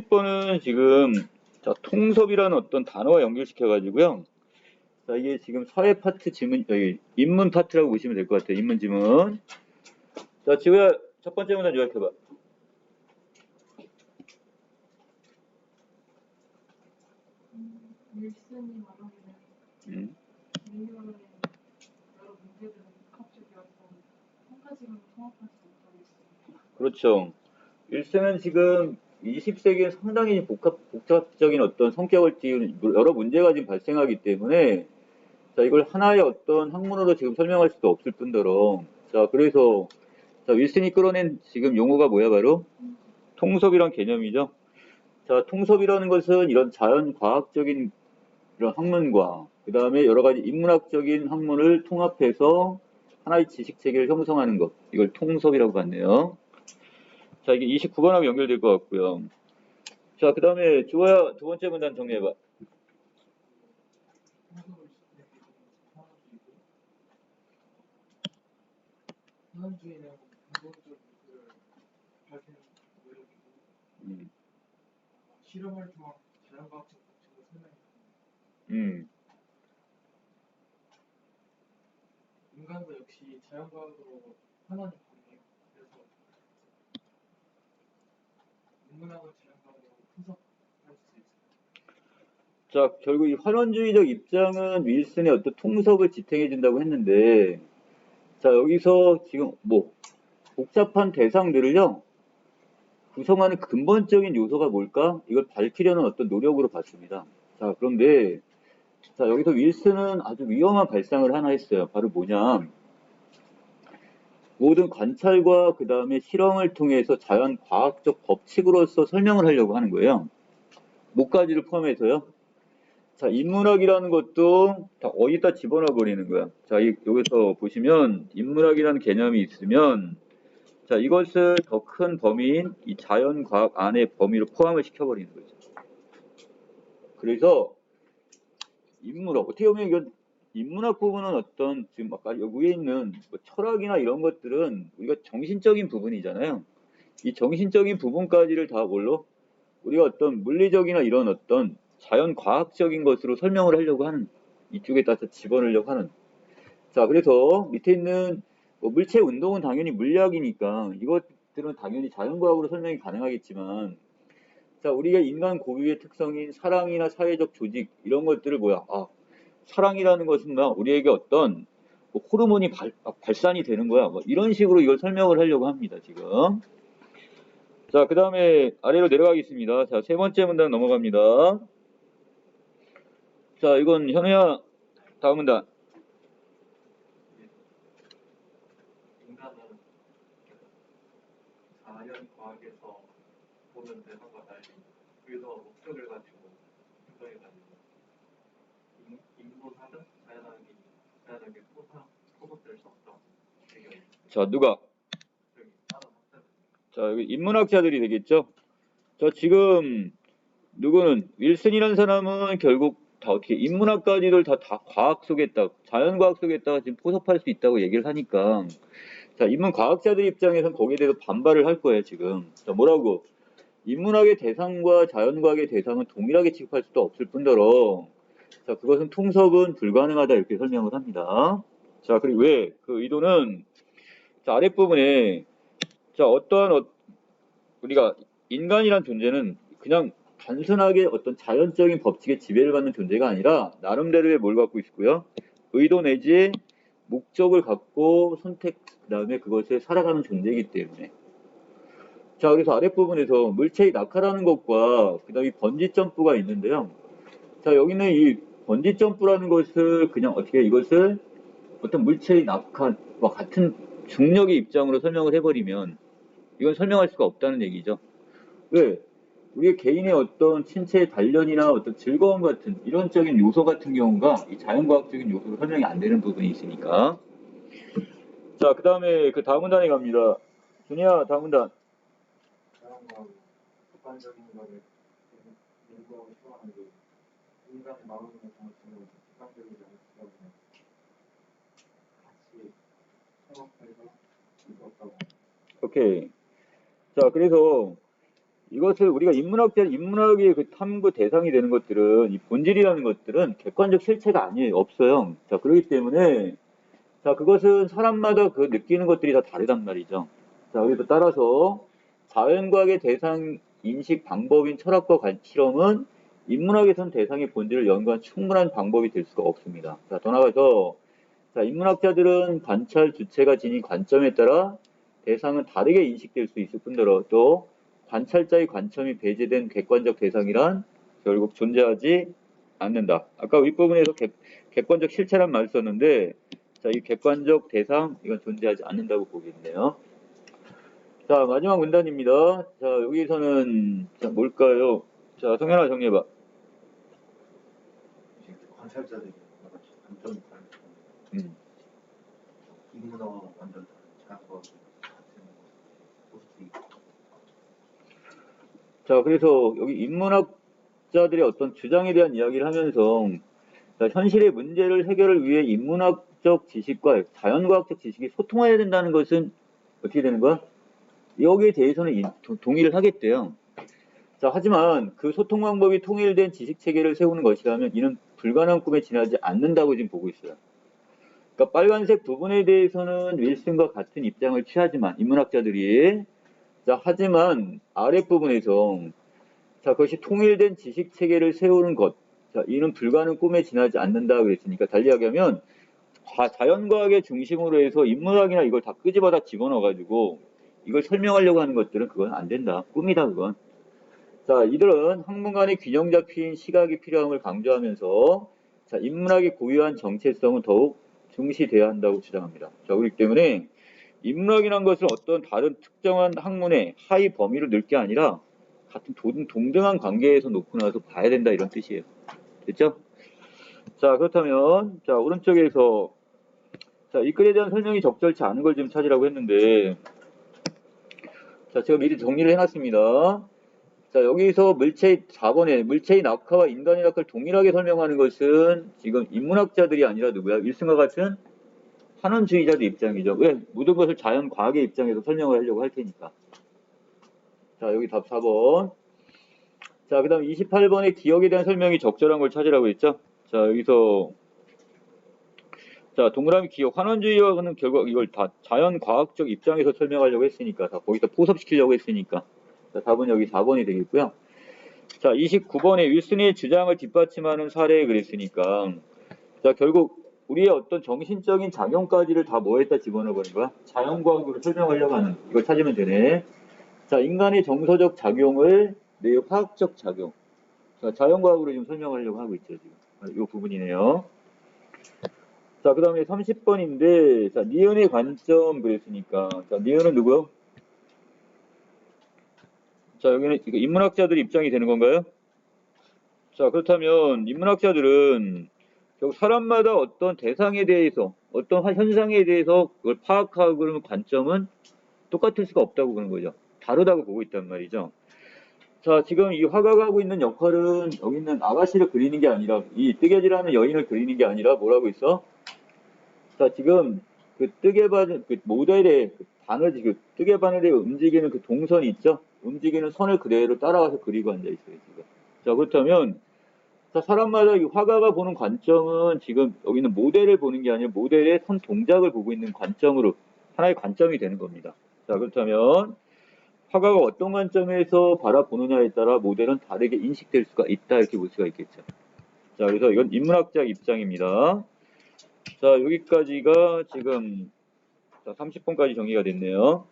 20번은 지금 자, 통섭이라는 어떤 단어와 연결시켜가지고요. 자, 이게 지금 사회 파트 지문, 여기 인문 파트라고 보시면 될 것 같아요. 인문 지문. 자, 지우야, 첫 번째 문단 요약해봐. 윌슨이 말하기는 인류의 여러 문제들은 복합적이어서 한 가지로는 통합하지 못하고 있습니다. 그렇죠. 윌슨은 지금 20세기에 상당히 복잡적인 어떤 성격을 띠는 여러 문제가 지금 발생하기 때문에 자, 이걸 하나의 어떤 학문으로 지금 설명할 수도 없을 뿐더러 자, 그래서 자, 윌슨이 끌어낸 지금 용어가 뭐야, 바로? 통섭이란 개념이죠. 자, 통섭이라는 것은 이런 자연과학적인 이런 학문과 그 다음에 여러 가지 인문학적인 학문을 통합해서 하나의 지식 체계를 형성하는 것. 이걸 통섭이라고 봤네요. 자, 이게 29번하고 연결될 것 같고요. 자, 그 다음에 주호야 두 번째 문단 정리해봐. 사람주의는 근본적 이유를 밝히는 노력이고 실험을 통한 자연과학적 법칙을 설명합니다. 인간도 역시 자연과학으로 환원이 가능해요. 그래서 인문학을 자연과학으로 분석할 수 있어요. 자, 결국 이 환원주의적 입장은 윌슨의 어떤 통섭을 지탱해 준다고 했는데 자, 여기서 지금 뭐 복잡한 대상들을요 구성하는 근본적인 요소가 뭘까? 이걸 밝히려는 어떤 노력으로 봤습니다. 자, 그런데 자, 여기서 윌슨은 아주 위험한 발상을 하나 했어요. 바로 뭐냐? 모든 관찰과 그 다음에 실험을 통해서 자연 과학적 법칙으로서 설명을 하려고 하는 거예요. 목가지를 포함해서요. 자, 인문학이라는 것도 다 어디다 집어넣어 버리는 거야. 자, 여기서 보시면 인문학이라는 개념이 있으면 자, 이것을 더 큰 범위인 이 자연과학 안에 범위로 포함을 시켜버리는 거죠. 그래서 인문학, 어떻게 보면 이건 인문학 부분은 어떤 지금 아까 여기 위에 있는 뭐 철학이나 이런 것들은 우리가 정신적인 부분이잖아요. 이 정신적인 부분까지를 다 뭘로 우리가 어떤 물리적이나 이런 어떤 자연과학적인 것으로 설명을 하려고 하는 이쪽에다 집어넣으려고 하는 자, 그래서 밑에 있는 뭐 물체 운동은 당연히 물리학이니까 이것들은 당연히 자연과학으로 설명이 가능하겠지만 자, 우리가 인간 고유의 특성인 사랑이나 사회적 조직 이런 것들을 뭐야? 아, 사랑이라는 것은 뭐 우리에게 어떤 뭐 호르몬이 발산이 되는 거야. 뭐 이런 식으로 이걸 설명을 하려고 합니다, 지금. 자, 그 다음에 아래로 내려가겠습니다. 자, 세 번째 문단 넘어갑니다. 자, 이건 현우야, 다음 문단. 인간은 자연과학에서 보는 대상과 달리 의도와 목적을 가지고 행동해 가지고 인문학은 자연하게 포섭될 수 없다. 자, 누가? 여기 다른 학자들. 자, 여기 인문학자들이 되겠죠? 자, 지금 누구는 윌슨이라는 사람은 결국 다 어떻게 인문학까지를 다 과학 속에다 자연과학 속에다가 지금 포섭할 수 있다고 얘기를 하니까 자, 인문과학자들 입장에서는 거기에 대해서 반발을 할 거예요, 지금. 자, 뭐라고? 인문학의 대상과 자연과학의 대상은 동일하게 취급할 수도 없을 뿐더러 자, 그것은 통섭은 불가능하다 이렇게 설명을 합니다. 자, 그리고 왜? 그 의도는 자, 아랫부분에 자, 우리가 인간이란 존재는 그냥 단순하게 어떤 자연적인 법칙에 지배를 받는 존재가 아니라 나름대로의 뭘 갖고 있고요. 의도 내지 목적을 갖고 선택 그다음에 그것에 살아가는 존재이기 때문에 자, 그래서 아랫부분에서 물체의 낙하라는 것과 그다음에 번지 점프가 있는데요. 자, 여기는 이 번지 점프라는 것을 그냥 어떻게 이것을 어떤 물체의 낙하와 같은 중력의 입장으로 설명을 해버리면 이건 설명할 수가 없다는 얘기죠. 왜? 우리 개인의 어떤 신체의 단련이나 어떤 즐거움 같은 이론적인 요소 같은 경우가 이 자연과학적인 요소로 설명이 안 되는 부분이 있으니까. 자, 그 다음에 그 다음 문단에 갑니다. 준이야, 다음 문단. 자연과학 객관적인 것을 연구하고 싶어하는데 인간의 마음을 통해서 객관적이지 않기 때문에 같이 협업해서 수 없다고. 오케이. 자, 그래서 이것을 우리가 인문학의 그 탐구 대상이 되는 것들은, 이 본질이라는 것들은 객관적 실체가 아니에요. 없어요. 자, 그렇기 때문에, 자, 그것은 사람마다 그 느끼는 것들이 다 다르단 말이죠. 자, 그래서 따라서 자연과학의 대상 인식 방법인 철학과 실험은 인문학에선 대상의 본질을 연구한 충분한 방법이 될 수가 없습니다. 자, 더 나아가서, 자, 인문학자들은 관찰 주체가 지닌 관점에 따라 대상은 다르게 인식될 수 있을 뿐더러 또 관찰자의 관점이 배제된 객관적 대상이란 결국 존재하지 않는다. 아까 윗부분에서 객관적 실체란 말을 썼는데, 자, 이 객관적 대상, 이건 존재하지 않는다고 보겠네요. 자, 마지막 문단입니다. 자, 여기서는, 자, 뭘까요? 자, 성현아 정리해봐. 관찰자들이 나같이 관점이 다르고 인문화와 완전 다른 자연과학 같은 모습이 자, 그래서 여기 인문학자들의 어떤 주장에 대한 이야기를 하면서, 자, 현실의 문제를 해결을 위해 인문학적 지식과 자연과학적 지식이 소통해야 된다는 것은 어떻게 되는 거야? 여기에 대해서는 동의를 하겠대요. 자, 하지만 그 소통 방법이 통일된 지식 체계를 세우는 것이라면 이는 불가능한 꿈에 지나지 않는다고 지금 보고 있어요. 그러니까 빨간색 부분에 대해서는 윌슨과 같은 입장을 취하지만 인문학자들이, 자, 하지만 아랫부분에서, 자, 그것이 통일된 지식 체계를 세우는 것, 자, 이는 불가능한 꿈에 지나지 않는다 그랬으니까 달리 이야기하면 자연과학의 중심으로 해서 인문학이나 이걸 다 끄집어다 집어넣어가지고 이걸 설명하려고 하는 것들은 그건 안 된다. 꿈이다 그건. 자, 이들은 학문간의 균형 잡힌 시각이 필요함을 강조하면서, 자, 인문학의 고유한 정체성은 더욱 중시돼야 한다고 주장합니다. 자, 그렇기 때문에 인문학이란 것을 어떤 다른 특정한 학문의 하위 범위로 넣을 게 아니라 같은 동등한 관계에서 놓고 나서 봐야 된다 이런 뜻이에요. 됐죠? 자, 그렇다면, 자, 오른쪽에서, 자, 이 글에 대한 설명이 적절치 않은 걸 좀 찾으라고 했는데, 자, 제가 미리 정리를 해놨습니다. 자, 여기서 물체의 4번에 물체의 낙하와 인간의 낙하를 동일하게 설명하는 것은 지금 인문학자들이 아니라 누구야? 윌슨과 같은 한원주의자들 입장이죠. 왜? 모든 것을 자연과학의 입장에서 설명을 하려고 할 테니까. 자, 여기 답 4번. 자, 그 다음 28번에 기억에 대한 설명이 적절한 걸 찾으라고 했죠. 자, 여기서, 자, 동그라미 기억. 한원주의와는 결국 이걸 다 자연과학적 입장에서 설명하려고 했으니까, 다 거기서 포섭시키려고 했으니까. 자, 답은 여기 4번이 되겠고요. 자, 29번에 윌슨의 주장을 뒷받침하는 사례 그랬으니까, 자, 결국 우리의 어떤 정신적인 작용까지를 다 뭐에다 집어넣어버린 거야? 자연과학으로 설명하려고 하는, 이걸 찾으면 되네. 자, 인간의 정서적 작용을 내 화학적 작용. 자, 자연과학으로 지금 설명하려고 하고 있죠, 지금. 이 부분이네요. 자, 그 다음에 30번인데, 자, 니은의 관점 그랬으니까, 자, 니은은 누구요? 자, 여기는 이거 인문학자들 입장이 되는 건가요? 자, 그렇다면 인문학자들은 결국 사람마다 어떤 대상에 대해서, 어떤 현상에 대해서 그걸 파악하고 그러면 관점은 똑같을 수가 없다고 보는 거죠. 다르다고 보고 있단 말이죠. 자, 지금 이 화가가 하고 있는 역할은 여기 있는 아가씨를 그리는 게 아니라, 이 뜨개질하는 여인을 그리는 게 아니라 뭐라고 있어? 자, 지금 그 뜨개바늘, 그 모델의 그 바늘, 그 뜨개바늘에 움직이는 그 동선이 있죠? 움직이는 선을 그대로 따라가서 그리고 앉아있어요, 지금. 자, 그렇다면, 자, 사람마다 이 화가가 보는 관점은 지금 여기는 모델을 보는 게 아니라 모델의 손 동작을 보고 있는 관점으로 하나의 관점이 되는 겁니다. 자, 그렇다면 화가가 어떤 관점에서 바라보느냐에 따라 모델은 다르게 인식될 수가 있다 이렇게 볼 수가 있겠죠. 자, 그래서 이건 인문학자 입장입니다. 자, 여기까지가 지금 30번까지 정리가 됐네요.